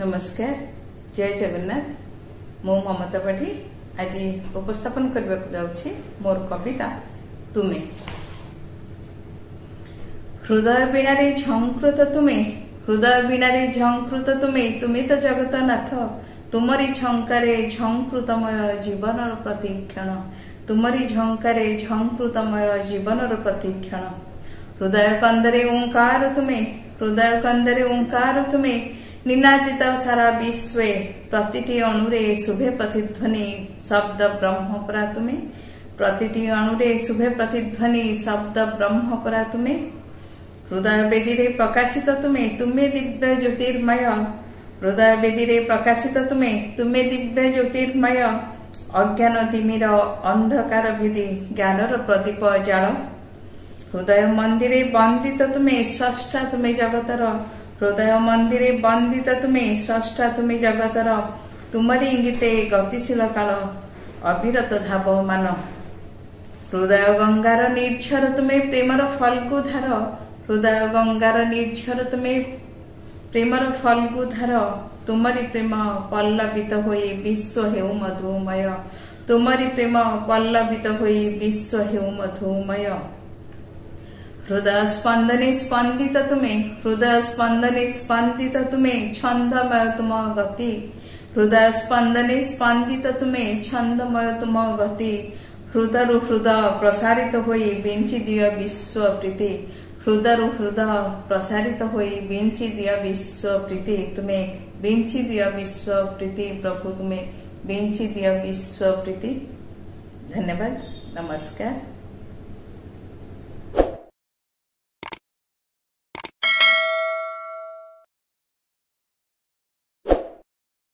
नमस्कार जय जगन्नाथ मो ममता पाठी आज उपस्थापन करने को जाऊँगी मोर कविता तुमे। हृदय बीणा झंकृत तुमे, हृदय बीणा झंकृत तुमे, तुमे तो जगतनाथ, तुमरी झंकारे झंकृतमय जीवन प्रतिक्षण, तुमरी झंकारे झंकृतमय जीवन प्रतिक्षण। हृदय कंदरे ओंकार तुमे, हृदय कंदरे ओंकार तुमे, निनादित सारा विश्व प्रतिटी अणुरे शुभे प्रतिध्वनि शब्द ब्रह्मपरा तुमे, प्रतिटी अणुरे शुभे प्रतिध्वनि शब्द ब्रह्मपरा तुमे। हृदय वेदी प्रकाशित तुमे, तुमे दिव्य ज्योतिर्मय, हृदय वेदी प्रकाशित तुमे, तुमे दिव्य ज्योतिर्मय। अज्ञान तिमिर अंधकार भेदी ज्ञानर प्रदीप जाल, हृदय मंदिरे वंदित तुमे, स्रष्टा तुमे जगतर, हृदय मंदिरे वंदित तुमे, स्रष्टा तुमे जगतर। तुमरी इंगिते गतिशील काल अविरत धावमान, हृदय गंगार निर्झर तुमे प्रेमर फल्गु धार, हृदय गंगार निर्झर तुमे प्रेमर फल्गु धार। तुमरी प्रेम पल्लवित होई विश्व हेउ मधुमय, तुमरी प्रेम पल्लवित होई विश्व हेउ मधुमय। हृदय स्पंदने स्पंदित तुमे, हृदय स्पंदने स्पंदित तुमे, छंदमय तुम गति, हृदय स्पंदने स्पंदित तुमे, छंदमय तुम गति। हृदय हृदय प्रसारित होई बिंची दिय विश्व प्रीति, हृदय हृदय प्रसारित होई बिंची दिय विश्व प्रीति। तुमे बिंची दिय विश्व प्रीति प्रभु, तुमे बिंची दिय विश्व प्रीति। धन्यवाद, नमस्कार।